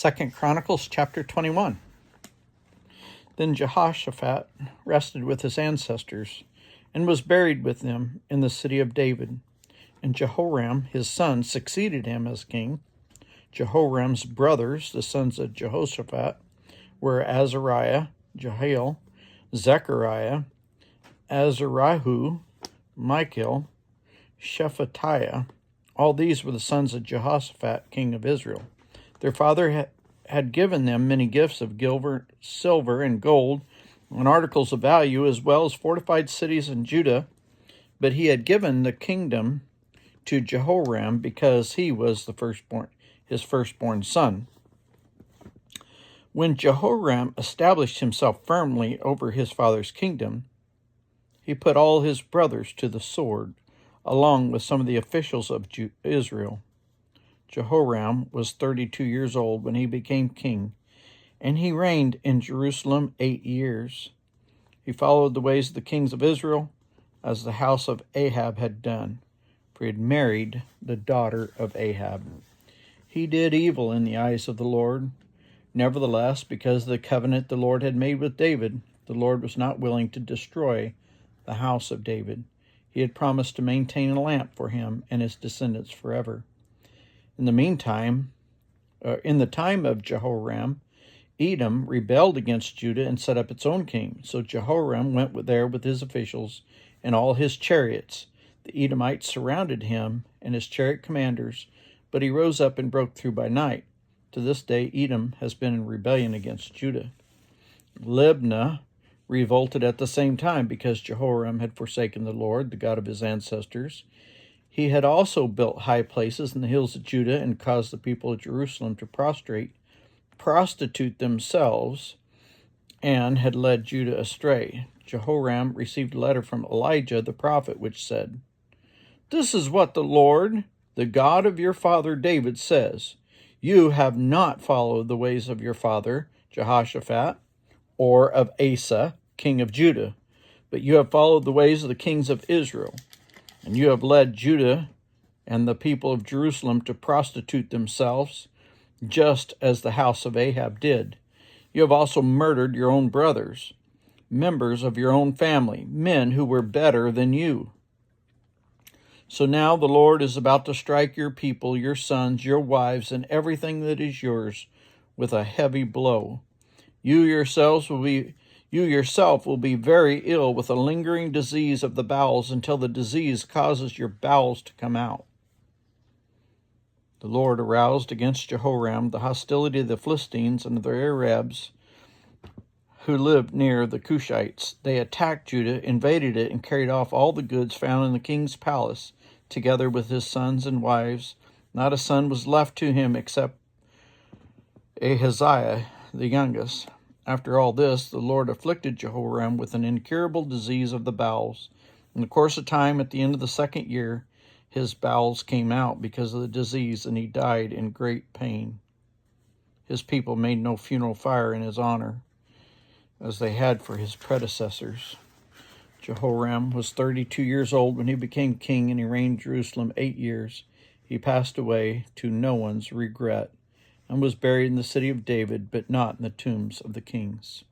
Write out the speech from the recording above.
2 Chronicles chapter 21. Then Jehoshaphat rested with his ancestors and was buried with them in the city of David. And Jehoram, his son, succeeded him as king. Jehoram's brothers, the sons of Jehoshaphat, were Azariah, Jehiel, Zechariah, Azariah, Michael, Shephatiah. All these were the sons of Jehoshaphat, king of Israel. Their father had given them many gifts of silver and gold and articles of value, as well as fortified cities in Judah, but he had given the kingdom to Jehoram because he was his firstborn son. When Jehoram established himself firmly over his father's kingdom, he put all his brothers to the sword, along with some of the officials of Israel. Jehoram was 32 years old when he became king, and he reigned in Jerusalem 8 years. He followed the ways of the kings of Israel, as the house of Ahab had done, for he had married the daughter of Ahab. He did evil in the eyes of the Lord. Nevertheless, because of the covenant the Lord had made with David, the Lord was not willing to destroy the house of David. He had promised to maintain a lamp for him and his descendants forever. In the time of Jehoram, Edom rebelled against Judah and set up its own king. So Jehoram went there with his officials and all his chariots. The Edomites surrounded him and his chariot commanders, but he rose up and broke through by night. To this day, Edom has been in rebellion against Judah. Libnah revolted at the same time because Jehoram had forsaken the Lord, the God of his ancestors. He had also built high places in the hills of Judah and caused the people of Jerusalem to prostitute themselves, and had led Judah astray. Jehoram received a letter from Elijah the prophet, which said, "This is what the Lord, the God of your father David, says. You have not followed the ways of your father Jehoshaphat, or of Asa, king of Judah, but you have followed the ways of the kings of Israel. And you have led Judah and the people of Jerusalem to prostitute themselves, just as the house of Ahab did. You have also murdered your own brothers, members of your own family, men who were better than you. So now the Lord is about to strike your people, your sons, your wives, and everything that is yours with a heavy blow. You yourself will be very ill with a lingering disease of the bowels until the disease causes your bowels to come out." The Lord aroused against Jehoram the hostility of the Philistines and of the Arabs who lived near the Cushites. They attacked Judah, invaded it, and carried off all the goods found in the king's palace, together with his sons and wives. Not a son was left to him except Ahaziah, the youngest. After all this, the Lord afflicted Jehoram with an incurable disease of the bowels. In the course of time, at the end of the 2nd year, his bowels came out because of the disease, and he died in great pain. His people made no funeral fire in his honor, as they had for his predecessors. Jehoram was 32 years old when he became king, and he reigned in Jerusalem 8 years. He passed away to no one's regret, and was buried in the city of David, but not in the tombs of the kings.